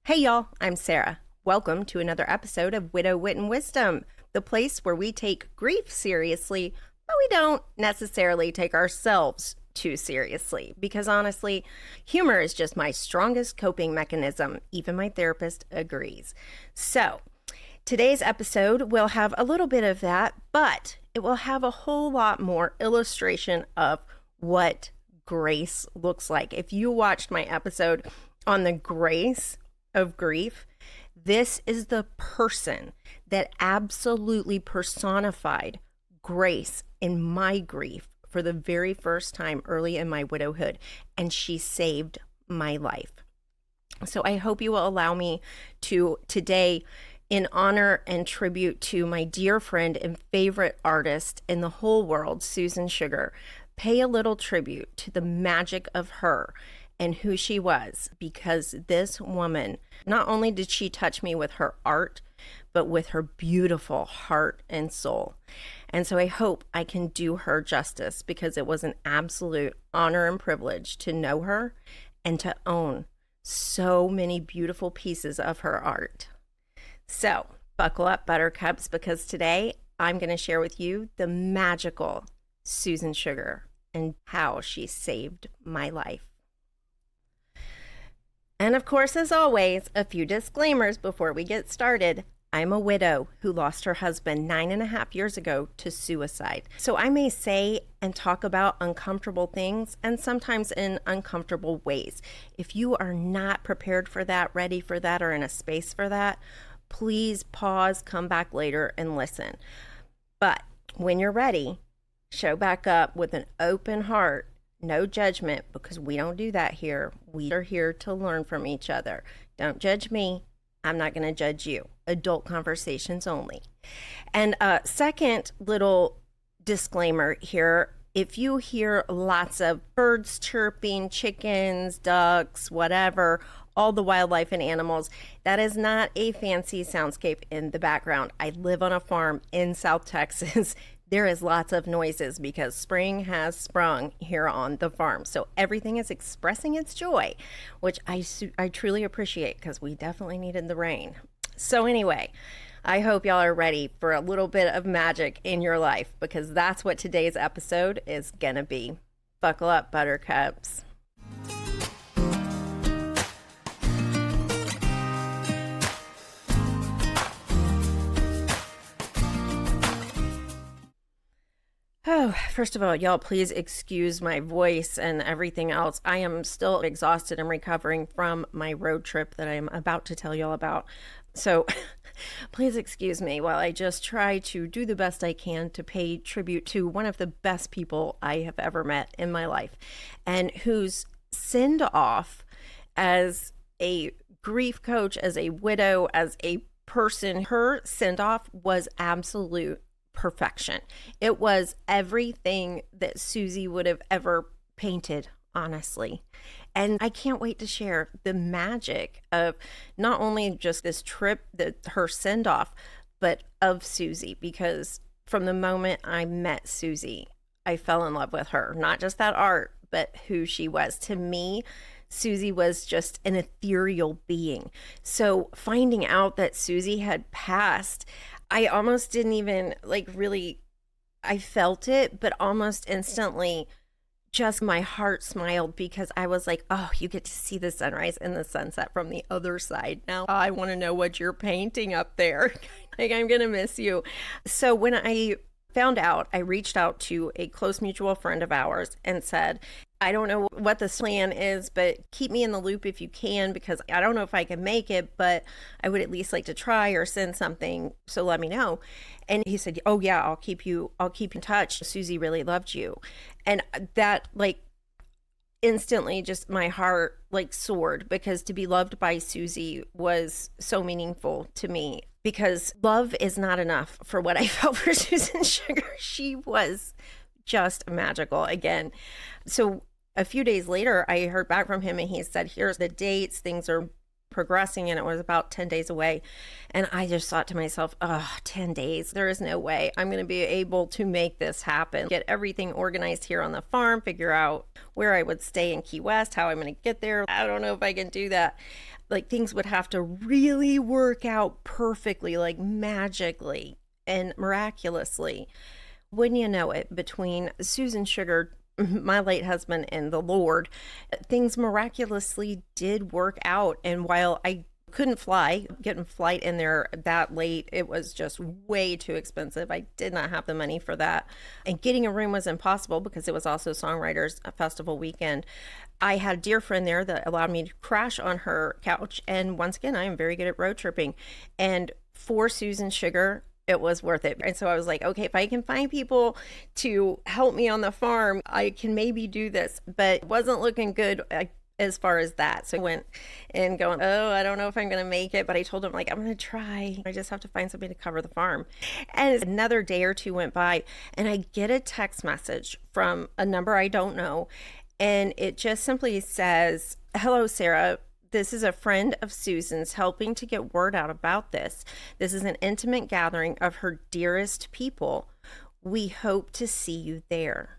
Hey y'all, I'm Sarah. Welcome to another episode of Widow Wit Wisdom, the place where we take grief seriously, but we don't necessarily take ourselves too seriously. Because honestly, humor is just my strongest coping mechanism. Even my therapist agrees. So, today's episode will have a little bit of that, but it will have a whole lot more illustration of what grace looks like. If you watched my episode on the grace of grief, this is the person that absolutely personified grace in my grief for the very first time early in my widowhood, and she saved my life. So I hope you will allow me to today, in honor and tribute to my dear friend and favorite artist in the whole world, Susan Sugar, pay a little tribute to the magic of her and who she was, because this woman, not only did she touch me with her art, but with her beautiful heart and soul. And so I hope I can do her justice, because it was an absolute honor and privilege to know her and to own so many beautiful pieces of her art. So buckle up, buttercups, because today I'm going to share with you the magical Susan Sugar and how she saved my life. And of course, as always, a few disclaimers before we get started. I'm a widow who lost her husband 9.5 years ago to suicide. So I may say and talk about uncomfortable things, and sometimes in uncomfortable ways. If you are not prepared for that, ready for that, or in a space for that, please pause, come back later and listen. But when you're ready, show back up with an open heart. No judgment, because we don't do that here. We are here to learn from each other. Don't judge me. I'm not going to judge you. Adult conversations only. And second little disclaimer here. If you hear lots of birds chirping, chickens, ducks, whatever, all the wildlife and animals, that is not a fancy soundscape in the background. I live on a farm in South Texas. There is lots of noises because spring has sprung here on the farm. So everything is expressing its joy, which I truly appreciate, because we definitely needed the rain. So anyway, I hope y'all are ready for a little bit of magic in your life, because that's what today's episode is gonna be. Buckle up, buttercups. Oh, first of all, y'all, please excuse my voice and everything else. I am still exhausted and recovering from my road trip that I'm about to tell y'all about. So please excuse me while I just try to do the best I can to pay tribute to one of the best people I have ever met in my life, and whose send off as a grief coach, as a widow, as a person, her send off was absolute perfection. It was everything that Susie would have ever painted, honestly. And I can't wait to share the magic of not only just this trip, her send off, but of Susie, because from the moment I met Susie, I fell in love with her. Not just that art, but who she was. To me, Susie was just an ethereal being. So finding out that Susie had passed, I almost didn't even really, I felt it, but almost instantly just my heart smiled, because I was like, oh, you get to see the sunrise and the sunset from the other side. Now I want to know what you're painting up there. I'm going to miss you. So when I found out, I reached out to a close mutual friend of ours and said, I don't know what the plan is, but keep me in the loop if you can, because I don't know if I can make it, but I would at least like to try or send something. So let me know. And he said, oh yeah, I'll keep in touch. Susie really loved you. And that instantly just my heart soared, because to be loved by Susie was so meaningful to me, because love is not enough for what I felt for Susan Sugar. She was just magical again. So a few days later, I heard back from him, and he said, here's the dates, things are progressing, and it was about 10 days away. And I just thought to myself, 10 days, there is no way I'm going to be able to make this happen. Get everything organized here on the farm, figure out where I would stay in Key West, how I'm going to get there. I don't know if I can do that. like things would have to really work out perfectly, like magically and miraculously. Wouldn't you know it, between Susan Sugar, my late husband, and the Lord, things miraculously did work out. And while I couldn't fly, getting flight in there that late, it was just way too expensive. I did not have the money for that. And getting a room was impossible because it was also Songwriters Festival weekend. I had a dear friend there that allowed me to crash on her couch. And once again, I am very good at road tripping. And for Susan Sugar, it was worth it. And so I was like, okay, if I can find people to help me on the farm, I can maybe do this. But it wasn't looking good as far as that. So I went and going, oh, I don't know if I'm going to make it. But I told him, like, I'm going to try. I just have to find somebody to cover the farm. And another day or two went by, and I get a text message from a number I don't know. And it just simply says, hello, Sarah. This is a friend of Susan's helping to get word out about this. This is an intimate gathering of her dearest people. We hope to see you there.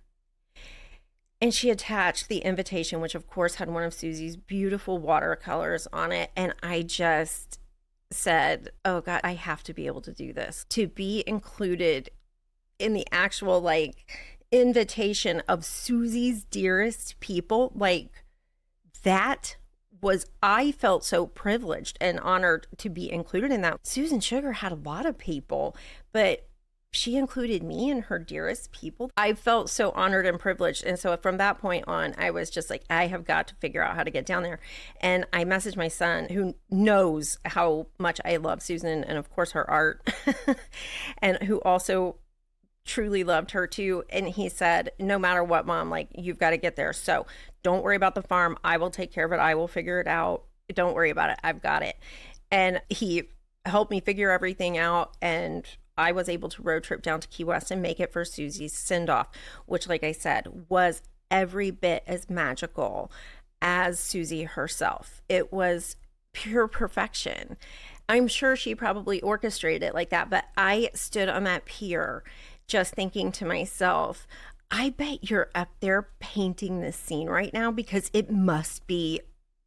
And she attached the invitation, which of course had one of Susie's beautiful watercolors on it. And I just said, oh God, I have to be able to do this. To be included in the actual invitation of Susie's dearest people, that was, I felt so privileged and honored to be included in that. Susan Sugar had a lot of people, but she included me and her dearest people. I felt so honored and privileged. And so from that point on, I was just like, I have got to figure out how to get down there. And I messaged my son, who knows how much I love Susan and of course her art, and who also truly loved her too. And he said, no matter what, Mom, you've got to get there. So don't worry about the farm. I will take care of it. I will figure it out. Don't worry about it. I've got it. And he helped me figure everything out. And I was able to road trip down to Key West and make it for Susie's send off, which, like I said, was every bit as magical as Susie herself. It was pure perfection. I'm sure she probably orchestrated it like that, but I stood on that pier just thinking to myself, I bet you're up there painting this scene right now because it must be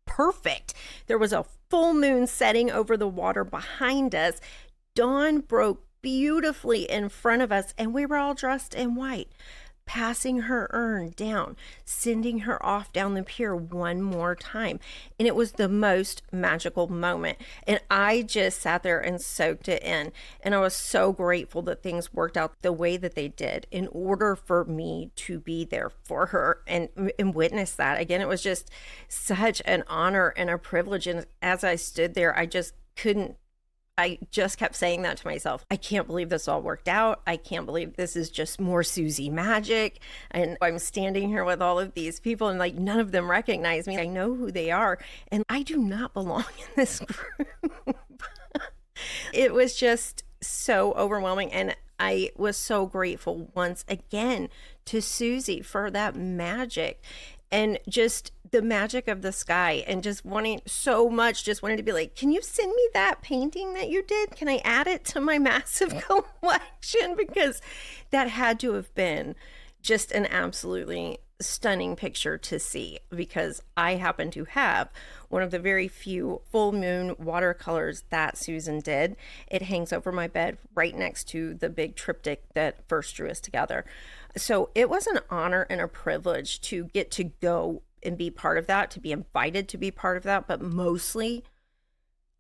perfect. There was a full moon setting over the water behind us. Dawn broke beautifully in front of us, and we were all dressed in white, passing her urn down, sending her off down the pier one more time. And it was the most magical moment. And I just sat there and soaked it in. And I was so grateful that things worked out the way that they did in order for me to be there for her and witness that. Again, it was just such an honor and a privilege. And as I stood there, I just kept saying that to myself. I can't believe this all worked out. I can't believe this is just more Susie magic. And I'm standing here with all of these people and none of them recognize me. I know who they are. And I do not belong in this group. It was just so overwhelming. And I was so grateful once again to Susie for that magic and just the magic of the sky, and just wanting to be like, can you send me that painting that you did? Can I add it to my massive collection? Because that had to have been just an absolutely stunning picture to see, because I happen to have one of the very few full moon watercolors that Susan did. It hangs over my bed right next to the big triptych that first drew us together. So it was an honor and a privilege to get to go and be part of that, to be invited to be part of that, but mostly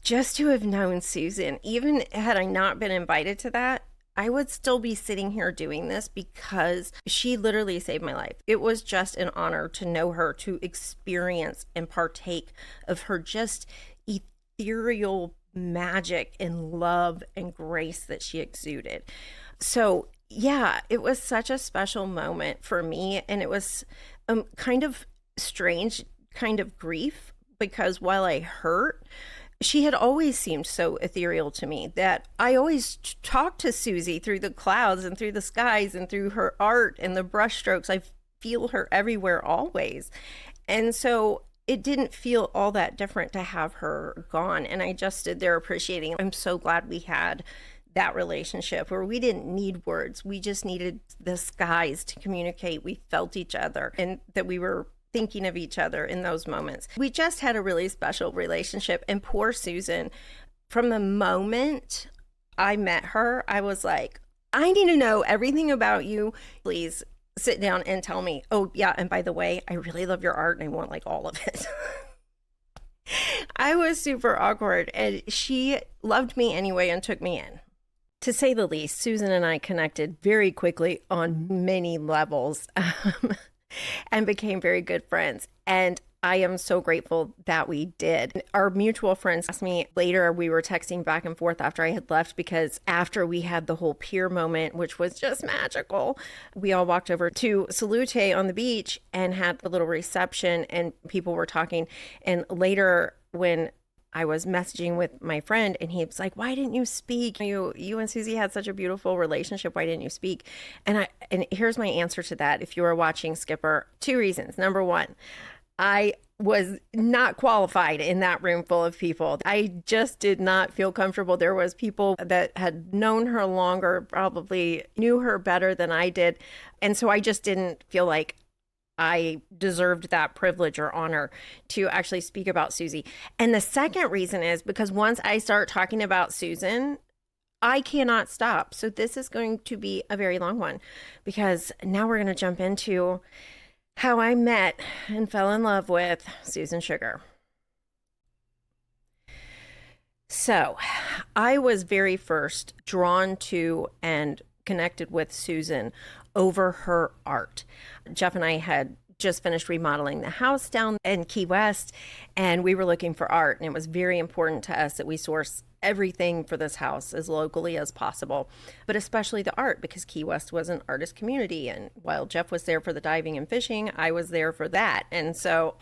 just to have known Susan. Even had I not been invited to that, I would still be sitting here doing this because she literally saved my life. It was just an honor to know her, to experience and partake of her just ethereal magic and love and grace that she exuded. So yeah, it was such a special moment for me. And it was kind of strange kind of grief, because while I hurt, she had always seemed so ethereal to me that I always talked to Susie through the clouds and through the skies and through her art and the brushstrokes. I feel her everywhere always. And so it didn't feel all that different to have her gone. And I just stood there appreciating. I'm so glad we had that relationship where we didn't need words. We just needed the skies to communicate. We felt each other, and that we were thinking of each other in those moments. We just had a really special relationship. And poor Susan, from the moment I met her, I was like, I need to know everything about you. Please sit down and tell me. Oh, yeah. And by the way, I really love your art and I want like all of it. I was super awkward and she loved me anyway and took me in. To say the least, Susan and I connected very quickly on many levels and became very good friends. And I am so grateful that we did. Our mutual friends asked me later, we were texting back and forth after I had left, because after we had the whole Pier moment, which was just magical, we all walked over to Salute on the beach and had a little reception and people were talking. And later when I was messaging with my friend and he was like, why didn't you speak? You and Susie had such a beautiful relationship. Why didn't you speak? And here's my answer to that. If you were watching Skipper, 2 reasons. Number 1, I was not qualified in that room full of people. I just did not feel comfortable. There was people that had known her longer, probably knew her better than I did. And so I just didn't feel like I deserved that privilege or honor to actually speak about Susie. And the second reason is because once I start talking about Susan, I cannot stop. So this is going to be a very long one, because now we're going to jump into how I met and fell in love with Susan Sugar. So I was very first drawn to and connected with Susan over her art. Jeff and I had just finished remodeling the house down in Key West, and we were looking for art. And it was very important to us that we source everything for this house as locally as possible, but especially the art, because Key West was an artist community. And while Jeff was there for the diving and fishing, I was there for that. And so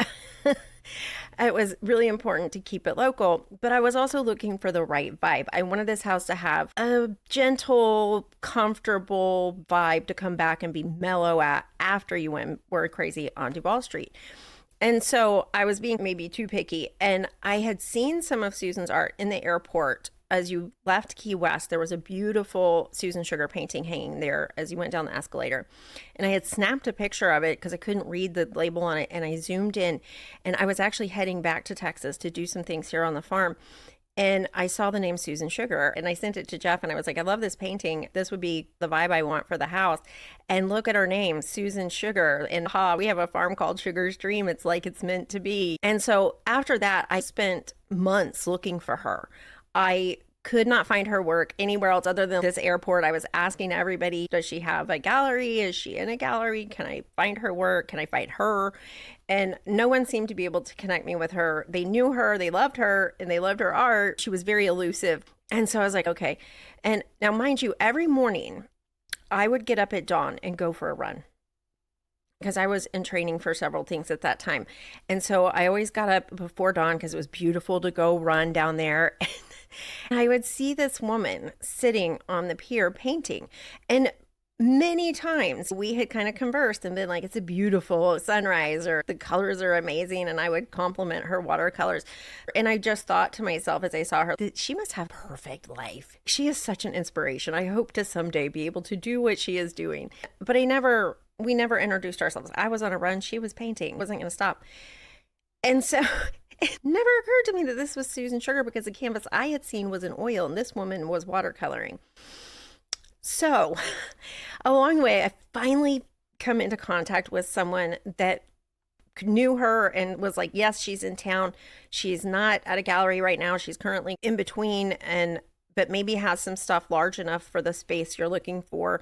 it was really important to keep it local, but I was also looking for the right vibe. I wanted this house to have a gentle, comfortable vibe to come back and be mellow at after you were crazy on Duval Street. And so I was being maybe too picky, and I had seen some of Susan's art in the airport. As you left Key West, there was a beautiful Susan Sugar painting hanging there as you went down the escalator. And I had snapped a picture of it because I couldn't read the label on it, and I zoomed in, and I was actually heading back to Texas to do some things here on the farm. And I saw the name Susan Sugar, and I sent it to Jeff, and I was like, I love this painting. This would be the vibe I want for the house. And look at her name, Susan Sugar. And we have a farm called Sugar's Dream. It's like it's meant to be. And so after that, I spent months looking for her. I could not find her work anywhere else other than this airport. I was asking everybody, does she have a gallery? Is she in a gallery? Can I find her work? Can I find her? And no one seemed to be able to connect me with her. They knew her, they loved her, and they loved her art. She was very elusive. And so I was like, okay. And now, mind you, every morning I would get up at dawn and go for a run, because I was in training for several things at that time. And so I always got up before dawn because it was beautiful to go run down there. And I would see this woman sitting on the pier painting. And many times we had kind of conversed and been like, it's a beautiful sunrise, or the colors are amazing. And I would compliment her watercolors. And I just thought to myself as I saw her that she must have a perfect life. She is such an inspiration. I hope to someday be able to do what she is doing. But we never introduced ourselves. I was on a run. She was painting. Wasn't going to stop. And so it never occurred to me that this was Susan Sugar, because the canvas I had seen was in oil and this woman was watercoloring. So along the way, I finally come into contact with someone that knew her and was like, yes, she's in town. She's not at a gallery right now. She's currently in between, but maybe has some stuff large enough for the space you're looking for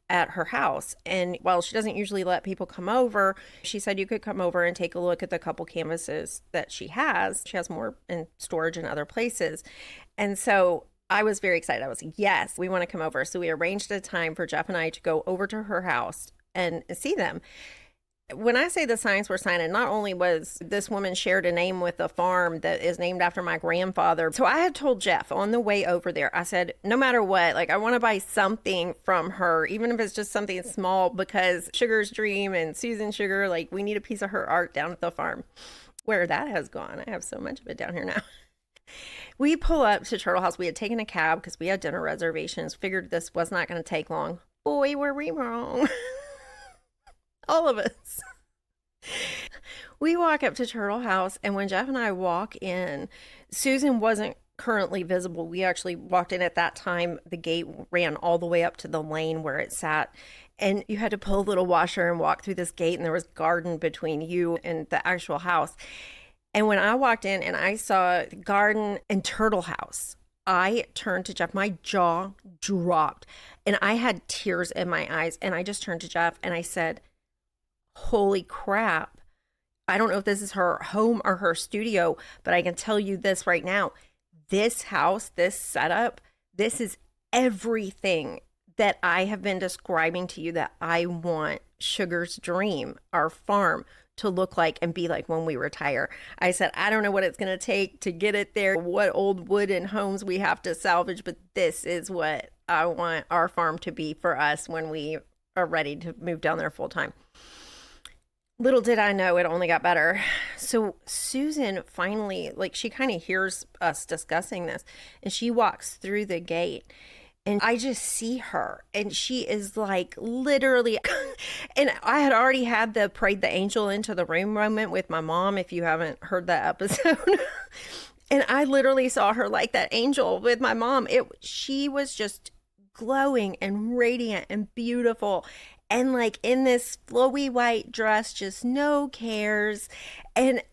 at her house. And while she doesn't usually let people come over, she said you could come over and take a look at the couple canvases that she has. She has more in storage in other places. And so I was very excited. I was like, yes, we want to come over. So we arranged a time for Jeff and I to go over to her house and see them. When I say the signs were signed, not only was this woman shared a name with a farm that is named after my grandfather. So I had told Jeff on the way over there, I said, no matter what, like, I want to buy something from her, even if it's just something small, because Sugar's Dream and Susan Sugar, like, we need a piece of her art down at the farm. Where that has gone. I have so much of it down here now. We pull up to Turtle House. We had taken a cab because we had dinner reservations, figured this was not going to take long. Boy, were we wrong. All of us. we walk up to Turtle House, and when Jeff and I walk in, Susan wasn't currently visible. We actually walked in at that time. The gate ran all the way up to the lane where it sat. And you had to pull a little washer and walk through this gate, and there was garden between you and the actual house. And when I walked in and I saw the garden and Turtle House, I turned to Jeff. My jaw dropped and I had tears in my eyes. And I just turned to Jeff and I said, holy crap. I don't know if this is her home or her studio, but I can tell you this right now. This house, this setup, this is everything that I have been describing to you that I want Sugar's dream, our farm, to look like and be like when we retire. I said, I don't know what it's going to take to get it there, what old wooden homes we have to salvage, but this is what I want our farm to be for us when we are ready to move down there full time. Little did I know it only got better. So Susan finally, like, she kind of hears us discussing this and she walks through the gate. And I just see her and she is like literally, and I had already had the prayed the angel into the room moment with my mom, if you haven't heard that episode. And I literally saw her like that angel with my mom. She was just glowing and radiant and beautiful. And like in this flowy white dress, just no cares. And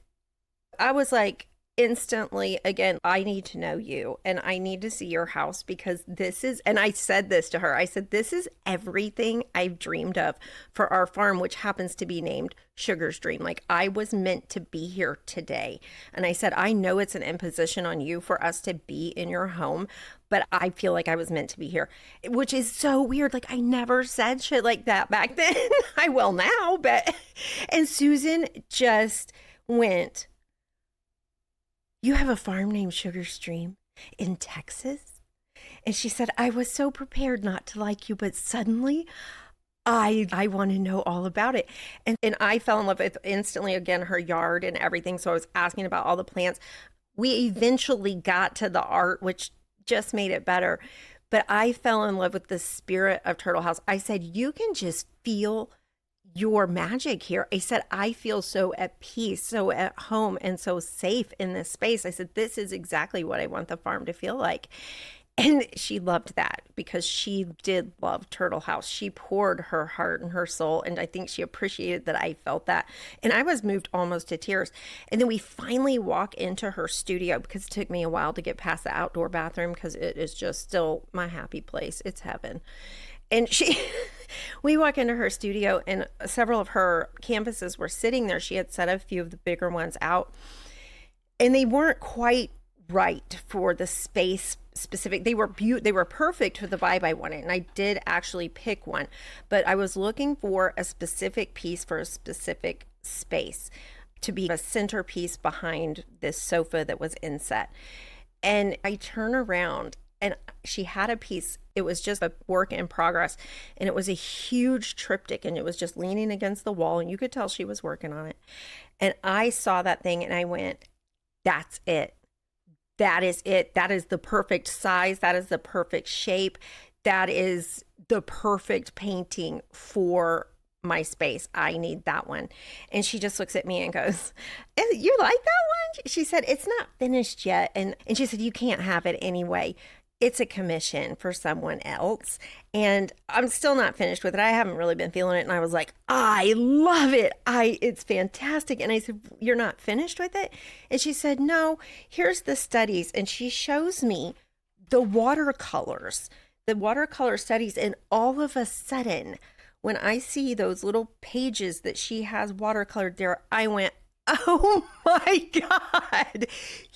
I was like, instantly, again, I need to know you and I need to see your house because this is, and I said this to her, I said, this is everything I've dreamed of for our farm, which happens to be named Sugar's Dream. Like, I was meant to be here today. And I said, I know it's an imposition on you for us to be in your home, but I feel like I was meant to be here, which is so weird. Like, I never said shit like that back then. I will now, but, and Susan just went, you have a farm named Sugar's Dream in Texas? And she said, I was so prepared not to like you, but suddenly I want to know all about it. And I fell in love with instantly, again, her yard and everything. So I was asking about all the plants. We eventually got to the art, which just made it better. But I fell in love with the spirit of Turtle House. I said, you can just feel your magic here. I said, I feel so at peace, so at home, and so safe in this space. I said, this is exactly what I want the farm to feel like. And she loved that because she did love Turtle House. She poured her heart and her soul. And I think she appreciated that I felt that. And I was moved almost to tears. And then we finally walk into her studio because it took me a while to get past the outdoor bathroom because it is just still my happy place. It's heaven. And we walk into her studio and several of her canvases were sitting there. She had set a few of the bigger ones out and they weren't quite right for the space specific. They were perfect for the vibe I wanted. And I did actually pick one, but I was looking for a specific piece for a specific space to be a centerpiece behind this sofa that was inset. And I turn around and she had a piece. It was just a work in progress. And it was a huge triptych and it was just leaning against the wall. And you could tell she was working on it. And I saw that thing and I went, that's it. That is it. That is the perfect size. That is the perfect shape. That is the perfect painting for my space. I need that one. And she just looks at me and goes, you like that one? She said, it's not finished yet. And she said, you can't have it anyway. It's a commission for someone else. And I'm still not finished with it. I haven't really been feeling it. And I was like, I love it. It's fantastic. And I said, you're not finished with it? And she said, no, here's the studies. And she shows me the watercolor studies. And all of a sudden, when I see those little pages that she has watercolored there, I went, oh my God,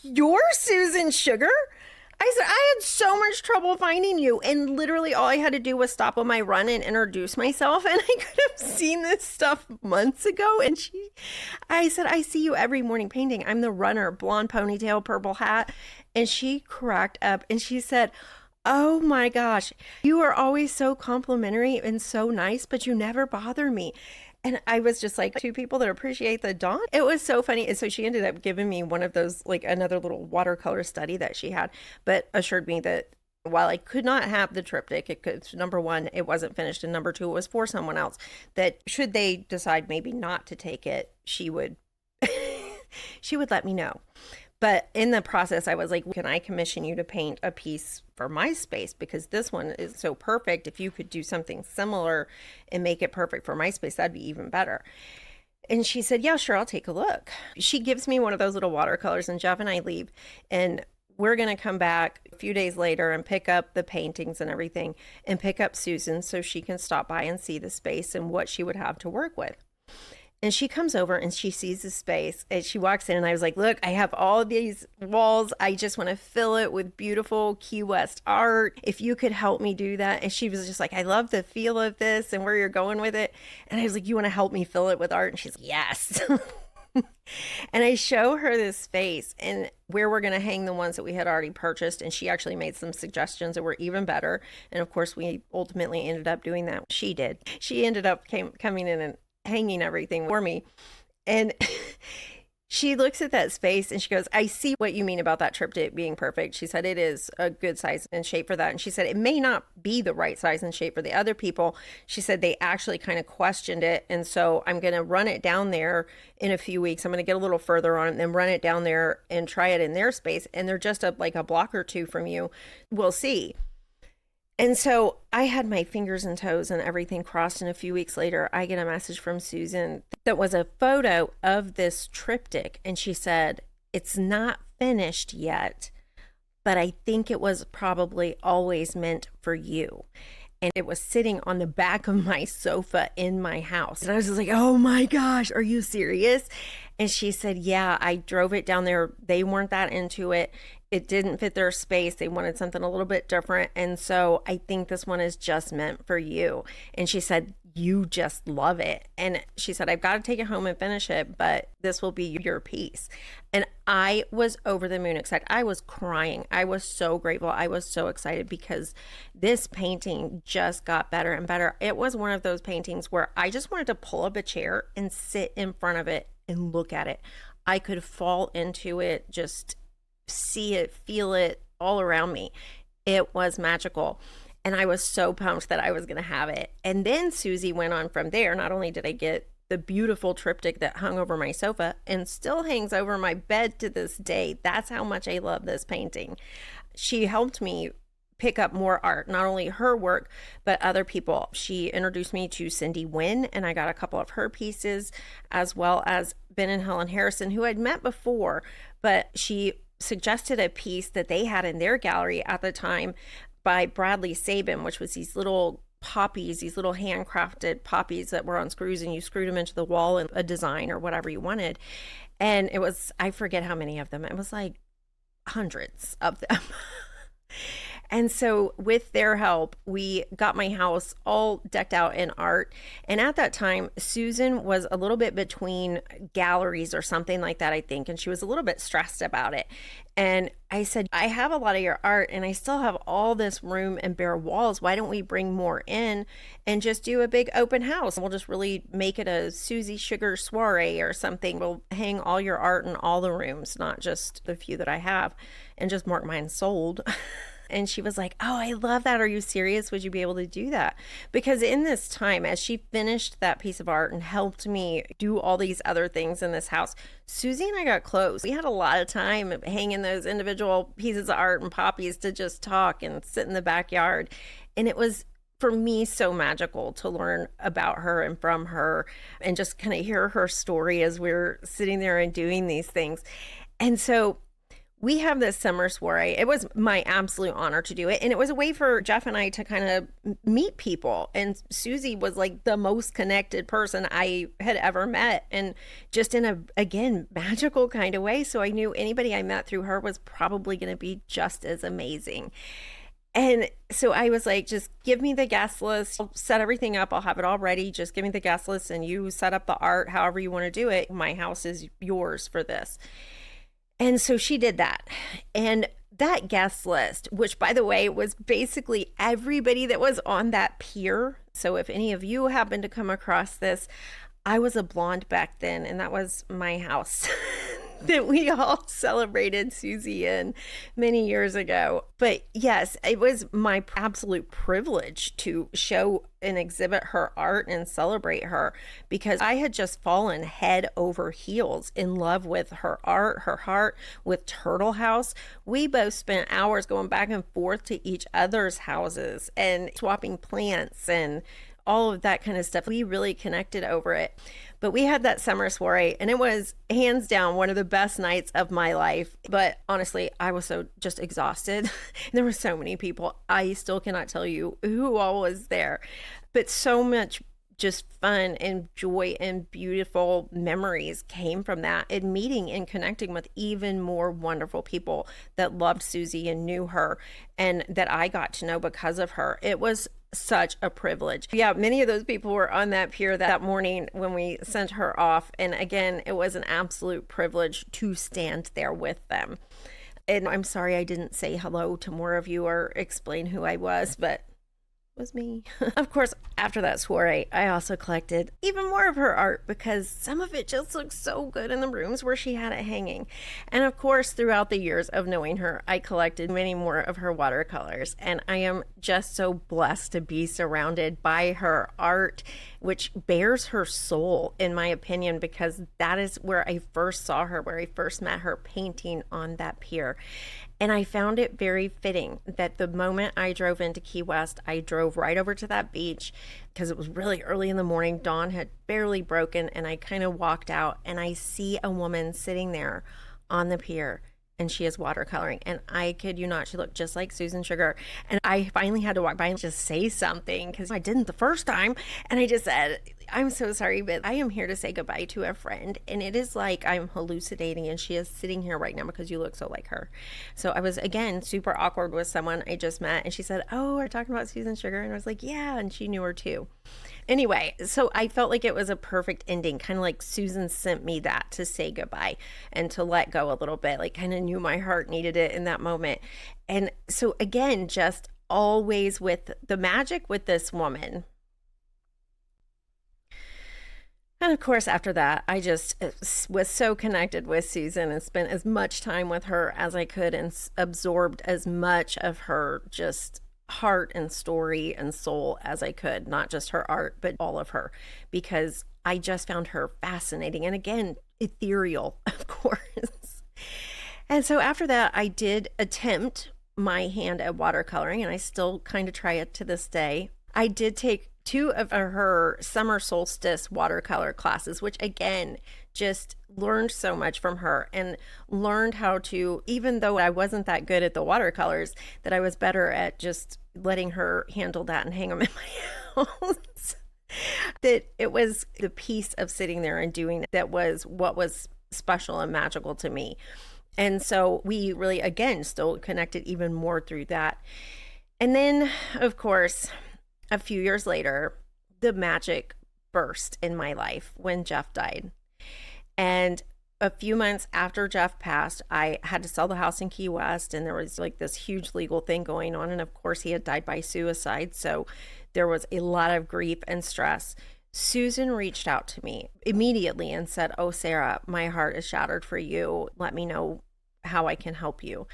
you're Susan Sugar? I said, I had so much trouble finding you. And literally all I had to do was stop on my run and introduce myself. And I could have seen this stuff months ago. And I said, I see you every morning painting. I'm the runner, blonde ponytail, purple hat. And she cracked up and she said, oh my gosh, you are always so complimentary and so nice, but you never bother me. And I was just like, two people that appreciate the dawn. It was so funny. And so she ended up giving me one of those, like another little watercolor study that she had, but assured me that while I could not have the triptych, number one, it wasn't finished. And number two, it was for someone else, that should they decide maybe not to take it, she would she would let me know. But in the process, I was like, can I commission you to paint a piece for my space? Because this one is so perfect. If you could do something similar and make it perfect for my space, that'd be even better. And she said, yeah, sure, I'll take a look. She gives me one of those little watercolors, and Jeff and I leave. And we're going to come back a few days later and pick up the paintings and everything and pick up Susan so she can stop by and see the space and what she would have to work with. And she comes over and she sees the space and she walks in, and I was like, look, I have all these walls. I just want to fill it with beautiful Key West art. If you could help me do that. And she was just like, I love the feel of this and where you're going with it. And I was like, you want to help me fill it with art? And she's like, yes. And I show her this space and where we're going to hang the ones that we had already purchased. And she actually made some suggestions that were even better. And of course, we ultimately ended up doing that. She did. She ended up coming in and hanging everything for me. And she looks at that space and she goes, I see what you mean about that triptych being perfect. She said, it is a good size and shape for that. And she said, it may not be the right size and shape for the other people. She said, they actually kind of questioned it. And so I'm going to run it down there in a few weeks. I'm going to get a little further on it and then run it down there and try it in their space. And they're just like a block or two from you. We'll see. And so I had my fingers and toes and everything crossed. And a few weeks later, I get a message from Susan that was a photo of this triptych. And she said, it's not finished yet, but I think it was probably always meant for you. And it was sitting on the back of my sofa in my house. And I was just like, oh my gosh, are you serious? And she said, yeah, I drove it down there. They weren't that into it. It didn't fit their space. They wanted something a little bit different. And so I think this one is just meant for you. And she said, you just love it. And she said, I've got to take it home and finish it, but this will be your piece. And I was over the moon excited. I was crying. I was so grateful. I was so excited because this painting just got better and better. It was one of those paintings where I just wanted to pull up a chair and sit in front of it and look at it. I could fall into it, just see it, feel it all around me. It was magical. And I was so pumped that I was going to have it. And then Susie went on from there. Not only did I get the beautiful triptych that hung over my sofa and still hangs over my bed to this day. That's how much I love this painting. She helped me pick up more art, not only her work, but other people. She introduced me to Cindy Wynn, and I got a couple of her pieces, as well as Ben and Helen Harrison, who I'd met before, but she suggested a piece that they had in their gallery at the time by Bradley Sabin, which was these little poppies, these little handcrafted poppies that were on screws, and you screwed them into the wall in a design or whatever you wanted. And it was, I forget how many of them. It was like hundreds of them. And so with their help, we got my house all decked out in art. And at that time, Susan was a little bit between galleries or something like that, I think. And she was a little bit stressed about it. And I said, I have a lot of your art and I still have all this room and bare walls. Why don't we bring more in and just do a big open house? We'll just really make it a Susie Sugar soiree or something. We'll hang all your art in all the rooms, not just the few that I have, and just mark mine sold. And she was like, oh, I love that. Are you serious? Would you be able to do that? Because in this time, as she finished that piece of art and helped me do all these other things in this house, Susie and I got close. We had a lot of time hanging those individual pieces of art and poppies to just talk and sit in the backyard. And it was, for me, so magical to learn about her and from her and just kind of hear her story as we're sitting there and doing these things. And so we have this summer soiree. It was my absolute honor to do it. And it was a way for Jeff and I to kind of meet people. And Susie was like the most connected person I had ever met. And just in a, again, magical kind of way. So I knew anybody I met through her was probably going to be just as amazing. And so I was like, just give me the guest list. I'll set everything up. I'll have it all ready. Just give me the guest list and you set up the art however you want to do it. My house is yours for this. And so she did that. And that guest list, which by the way, was basically everybody that was on that pier. So if any of you happen to come across this, I was a blonde back then, and that was my house. that we all celebrated Susie in many years ago. But yes, it was my absolute privilege to show and exhibit her art and celebrate her, because I had just fallen head over heels in love with her art, her heart, with Turtle House. We both spent hours going back and forth to each other's houses and swapping plants and all of that kind of stuff. We really connected over it. But we had that summer soiree, and it was hands down one of the best nights of my life. But honestly, I was so just exhausted. There were so many people. I still cannot tell you who all was there, but so much just fun and joy and beautiful memories came from that, and meeting and connecting with even more wonderful people that loved Susie and knew her, and that I got to know because of her. It was such a privilege. Yeah, many of those people were on that pier that morning when we sent her off. And again, it was an absolute privilege to stand there with them. And I'm sorry I didn't say hello to more of you or explain who I was, but was me. Of course, after that soiree, I also collected even more of her art, because some of it just looks so good in the rooms where she had it hanging. And of course, throughout the years of knowing her, I collected many more of her watercolors, and I am just so blessed to be surrounded by her art, which bears her soul, in my opinion, because that is where I first saw her, where I first met her, painting on that pier. And I found it very fitting that the moment I drove into Key West, I drove right over to that beach, because it was really early in the morning. Dawn had barely broken, and I kind of walked out, and I see a woman sitting there on the pier, and she is watercoloring. And I kid you not, she looked just like Susan Sugar. And I finally had to walk by and just say something, because I didn't the first time. And I just said, I'm so sorry, but I am here to say goodbye to a friend. And it is like I'm hallucinating, and she is sitting here right now because you look so like her. So I was, again, super awkward with someone I just met. And she said, oh, we're talking about Susan Sugar. And I was like, yeah. And she knew her too. Anyway, so I felt like it was a perfect ending, kind of like Susan sent me that to say goodbye and to let go a little bit, like kind of knew my heart needed it in that moment. And so again, just always with the magic with this woman. And of course, after that, I just was so connected with Susan and spent as much time with her as I could, and absorbed as much of her just heart and story and soul as I could, not just her art, but all of her, because I just found her fascinating. And again, ethereal, of course. And so after that, I did attempt my hand at watercoloring, and I still kind of try it to this day. I did take 2 of her summer solstice watercolor classes, which again, just learned so much from her, and learned how to, even though I wasn't that good at the watercolors, that I was better at just letting her handle that and hang them in my house. That it was the piece of sitting there and doing it that was what was special and magical to me. And so we really, again, still connected even more through that. And then, of course, a few years later, the magic burst in my life when Jeff died. And a few months after Jeff passed, I had to sell the house in Key West, and there was like this huge legal thing going on. And of course, he had died by suicide. So there was a lot of grief and stress. Susan reached out to me immediately and said, oh, Sarah, my heart is shattered for you. Let me know how I can help you.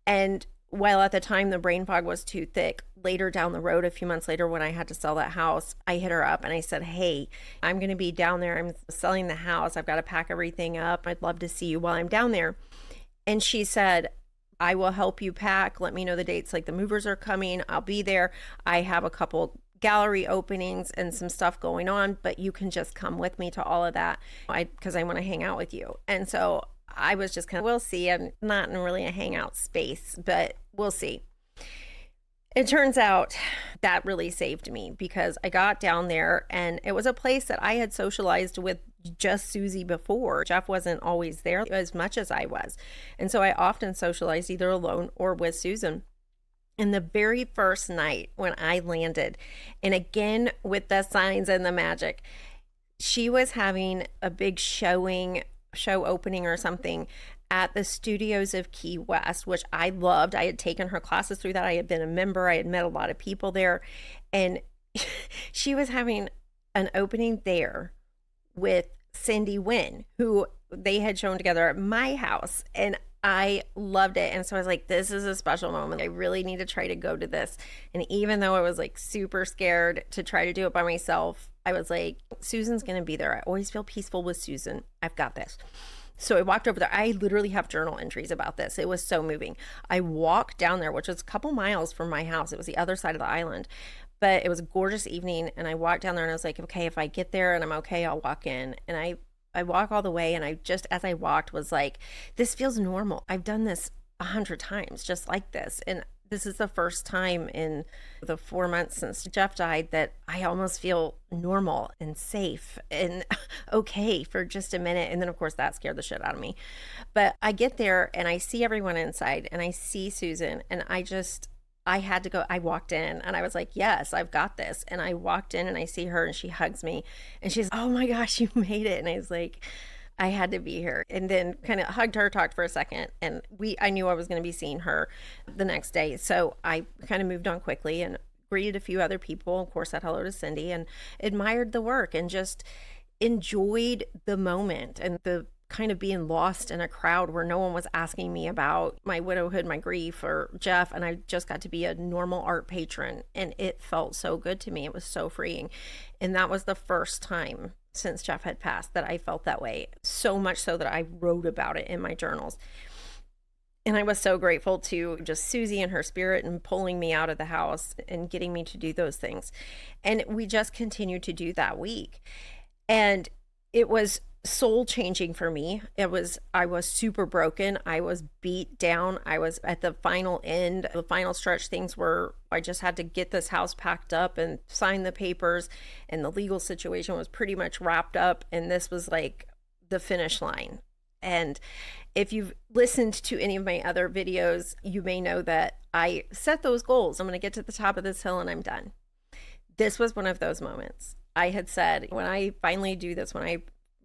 And while at the time the brain fog was too thick, later down the road, a few months later, when I had to sell that house, I hit her up and I said, hey, I'm going to be down there. I'm selling the house. I've got to pack everything up. I'd love to see you while I'm down there. And she said, I will help you pack. Let me know the dates. Like, the movers are coming. I'll be there. I have a couple gallery openings and some stuff going on, but you can just come with me to all of that, because I want to hang out with you. And so I was just kind of, we'll see. I'm not in really a hangout space, but we'll see. It turns out that really saved me, because I got down there and it was a place that I had socialized with just Susie before. Jeff wasn't always there as much as I was. And so I often socialized either alone or with Susan. And the very first night when I landed, and again with the signs and the magic, she was having a big show opening or something at the studios of Key West, which I loved. I had taken her classes through that. I had been a member. I had met a lot of people there. And she was having an opening there with Cindy Wynn, who they had shown together at my house. And I loved it. And so I was like, this is a special moment. I really need to try to go to this. And even though I was like super scared to try to do it by myself, I was like, Susan's going to be there. I always feel peaceful with Susan. I've got this. So I walked over there. I literally have journal entries about this. It was so moving. I walked down there, which was a couple miles from my house. It was the other side of the island, but it was a gorgeous evening. And I walked down there and I was like, okay, if I get there and I'm okay, I'll walk in. And I walk all the way. And I just, as I walked, was like, this feels normal. I've done this 100 times just like this. And this is the first time in the 4 months since Jeff died that I almost feel normal and safe and okay for just a minute. And then, of course, that scared the shit out of me. But I get there and I see everyone inside and I see Susan and I had to go. I walked in and I was like, yes, I've got this. And I walked in and I see her and she hugs me and she's, oh my gosh, you made it. And I was like, I had to be here. And then kind of hugged her, talked for a second, and I knew I was going to be seeing her the next day. So I kind of moved on quickly and greeted a few other people. Of course, said hello to Cindy and admired the work and just enjoyed the moment and the kind of being lost in a crowd where no one was asking me about my widowhood, my grief, or Jeff. And I just got to be a normal art patron. And it felt so good to me. It was so freeing. And that was the first time since Jeff had passed that I felt that way. So much so that I wrote about it in my journals. And I was so grateful to just Susie and her spirit and pulling me out of the house and getting me to do those things. And we just continued to do that week. And it was soul changing for me. I was super broken. I was beat down. I was at the final end, the final stretch. Things were, I just had to get this house packed up and sign the papers, and the legal situation was pretty much wrapped up. And this was like the finish line. And if you've listened to any of my other videos, you may know that I set those goals. I'm going to get to the top of this hill and I'm done. This was one of those moments. I had said, when I finally do this, when I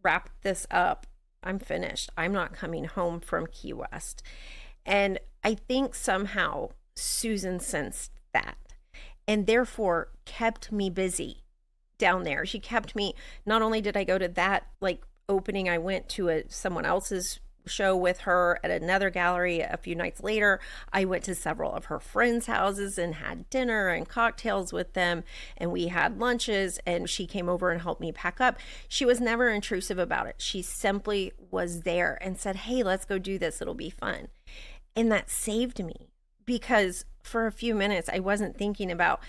wrap this up, I'm finished. I'm not coming home from Key West. And I think somehow Susan sensed that and therefore kept me busy down there. She kept me, not only did I go to that like opening, I went to someone else's show with her at another gallery a few nights later. I went to several of her friends' houses and had dinner and cocktails with them, and we had lunches, and she came over and helped me pack up. She was never intrusive about it. She simply was there and said, hey, let's go do this. It'll be fun. And that saved me, because for a few minutes I wasn't thinking about,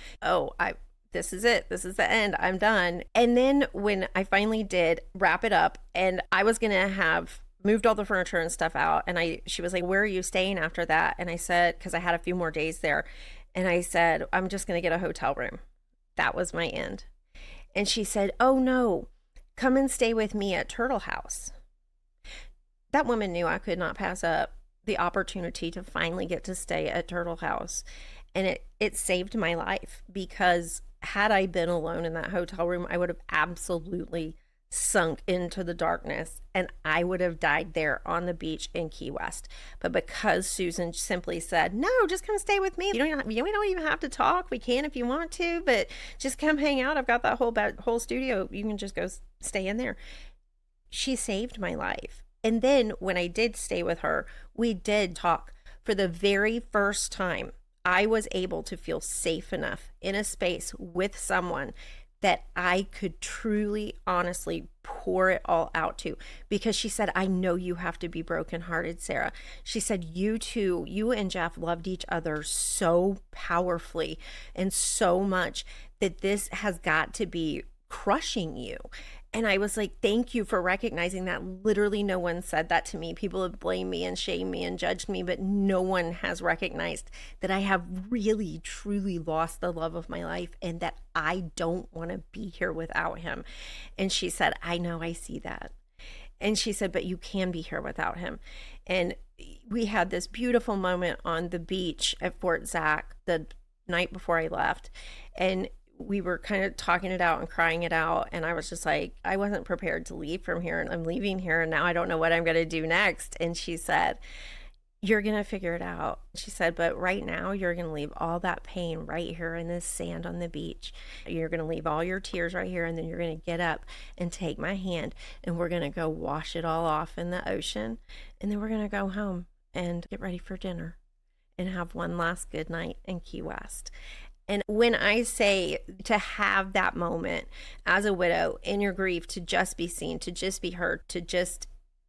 this is it. This is the end. I'm done. And then when I finally did wrap it up, and I was going to have moved all the furniture and stuff out, and she was like, where are you staying after that? And I said, because I had a few more days there, and I said, I'm just going to get a hotel room. That was my end. And she said, oh no, come and stay with me at Turtle House. That woman knew I could not pass up the opportunity to finally get to stay at Turtle House. And it saved my life, because had I been alone in that hotel room, I would have absolutely sunk into the darkness and I would have died there on the beach in Key West. But because Susan simply said, no, just come stay with me. We don't even have to talk. We can if you want to, but just come hang out. I've got that whole studio. You can just go stay in there. She saved my life. And then when I did stay with her, we did talk. For the very first time, I was able to feel safe enough in a space with someone that I could truly, honestly pour it all out to. Because she said, I know you have to be brokenhearted, Sarah. She said, you and Jeff loved each other so powerfully and so much that this has got to be crushing you. And I was like, thank you for recognizing that. Literally no one said that to me. People have blamed me and shamed me and judged me, but no one has recognized that I have really, truly lost the love of my life and that I don't want to be here without him. And she said, I know, I see that. And she said, but you can be here without him. And we had this beautiful moment on the beach at Fort Zach the night before I left. And we were kind of talking it out and crying it out. And I was just like, I wasn't prepared to leave from here, and I'm leaving here, and now I don't know what I'm going to do next. And she said, You're going to figure it out. She said, but right now you're going to leave all that pain right here in this sand on the beach. You're going to leave all your tears right here, and then you're going to get up and take my hand, and we're going to go wash it all off in the ocean. And then we're going to go home and get ready for dinner and have one last good night in Key West. And when I say to have that moment as a widow in your grief, to just be seen, to just be heard, to just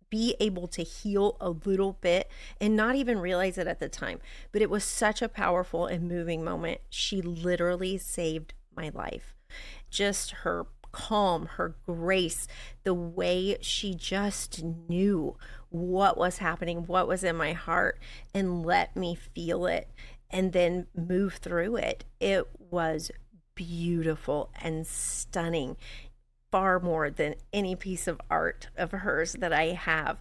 be able to heal a little bit and not even realize it at the time. But it was such a powerful and moving moment. She literally saved my life. Just her calm, her grace, the way she just knew what was happening, what was in my heart, and let me feel it and then move through it. It was beautiful and stunning, far more than any piece of art of hers that I have.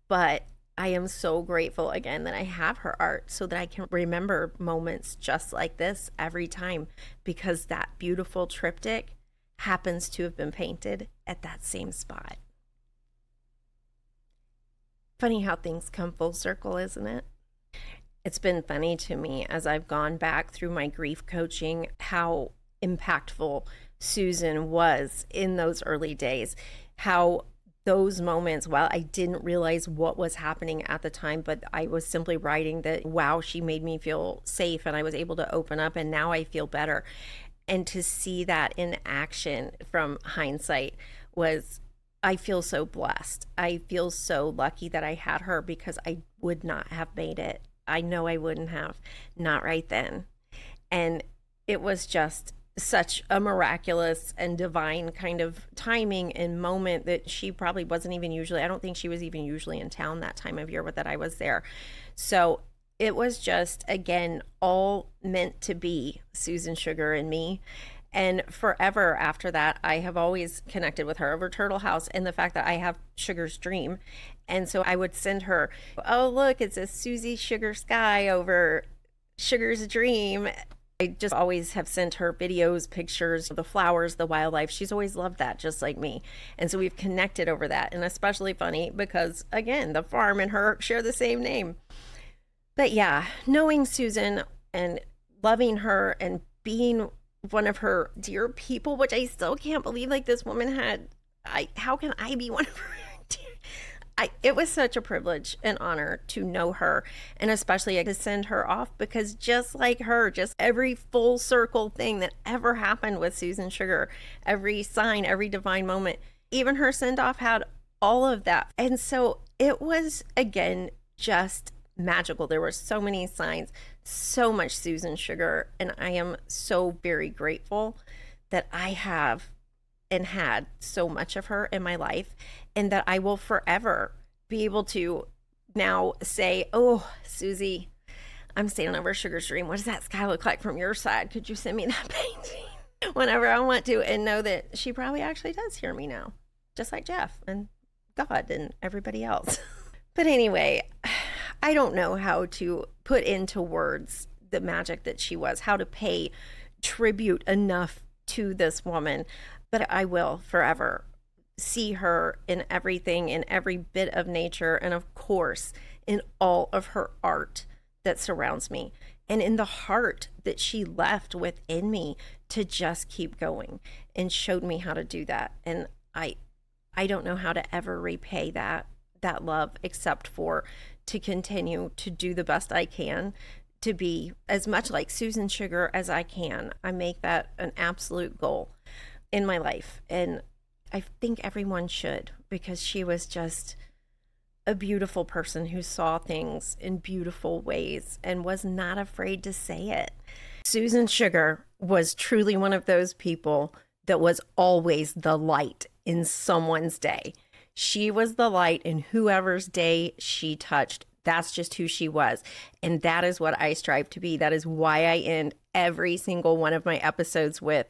But I am so grateful again that I have her art so that I can remember moments just like this every time, because that beautiful triptych happens to have been painted at that same spot. Funny how things come full circle, isn't it? It's been funny to me as I've gone back through my grief coaching how impactful Susan was in those early days, how those moments, while I didn't realize what was happening at the time, but I was simply writing that, wow, she made me feel safe and I was able to open up and now I feel better. And to see that in action from hindsight was, I feel so blessed. I feel so lucky that I had her, because I would not have made it. I know I wouldn't have, not right then. And it was just such a miraculous and divine kind of timing and moment that she probably wasn't even usually, I don't think she was even usually in town that time of year, but that I was there. So it was just, again, all meant to be, Susan Sugar and me. And forever after that, I have always connected with her over Turtle House, and the fact that I have Sugar's dream. And so I would send her, oh, look, it's a Susie Sugar sky over Sugar's dream. I just always have sent her videos, pictures of the flowers, the wildlife. She's always loved that, just like me. And so we've connected over that. And especially funny because, again, the farm and her share the same name. But yeah, knowing Susan and loving her and being one of her dear people, which I still can't believe, like, this woman had, how can I be one of her dear? It was such a privilege and honor to know her, and especially to send her off, because just like her, just every full circle thing that ever happened with Susan Sugar, every sign, every divine moment, even her send off had all of that. And so it was, again, just magical. There were so many signs, so much Susan Sugar, and I am so very grateful that I have and had so much of her in my life, and that I will forever be able to now say, oh, Susie, I'm standing over Sugar's dream. What does that sky look like from your side? Could you send me that painting whenever I want to? And know that she probably actually does hear me now, just like Jeff and God and everybody else. But anyway, I don't know how to put into words the magic that she was, how to pay tribute enough to this woman, but I will forever see her in everything, in every bit of nature, and of course, in all of her art that surrounds me, and in the heart that she left within me to just keep going and showed me how to do that. And I don't know how to ever repay that love, except for to continue to do the best I can to be as much like Susan Sugar as I can. I make that an absolute goal in my life, and I think everyone should, because she was just a beautiful person who saw things in beautiful ways and was not afraid to say it. Susan Sugar was truly one of those people that was always the light in someone's day. She was the light in whoever's day she touched. That's just who she was. And that is what I strive to be. That is why I end every single one of my episodes with,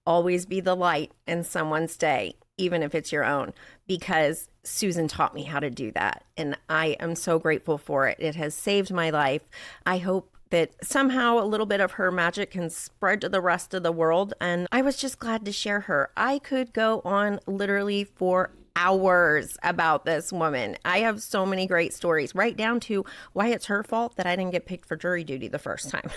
always be the light in someone's day, even if it's your own, because Susan taught me how to do that. And I am so grateful for it. It has saved my life. I hope that somehow a little bit of her magic can spread to the rest of the world. And I was just glad to share her. I could go on literally for hours about this woman. I have so many great stories, right down to why it's her fault that I didn't get picked for jury duty the first time.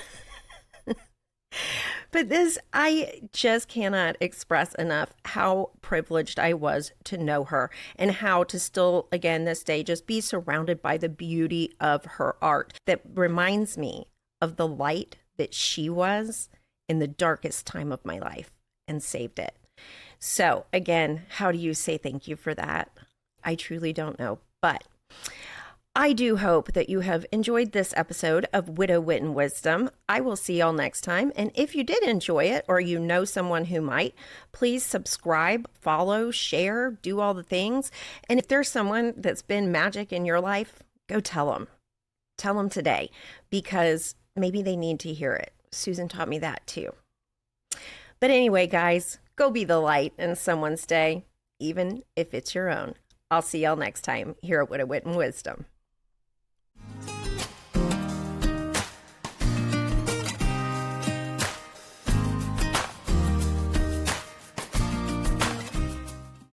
But this, I just cannot express enough how privileged I was to know her and how to still, again, this day, just be surrounded by the beauty of her art that reminds me of the light that she was in the darkest time of my life and saved it. So, again, how do you say thank you for that? I truly don't know, but I do hope that you have enjoyed this episode of Widow Wit and Wisdom. I will see y'all next time. And if you did enjoy it, or you know someone who might, please subscribe, follow, share, do all the things. And if there's someone that's been magic in your life, go tell them. Tell them today, because maybe they need to hear it. Susan taught me that too. But anyway, guys, go be the light in someone's day, even if it's your own. I'll see y'all next time here at Widow Wit and Wisdom.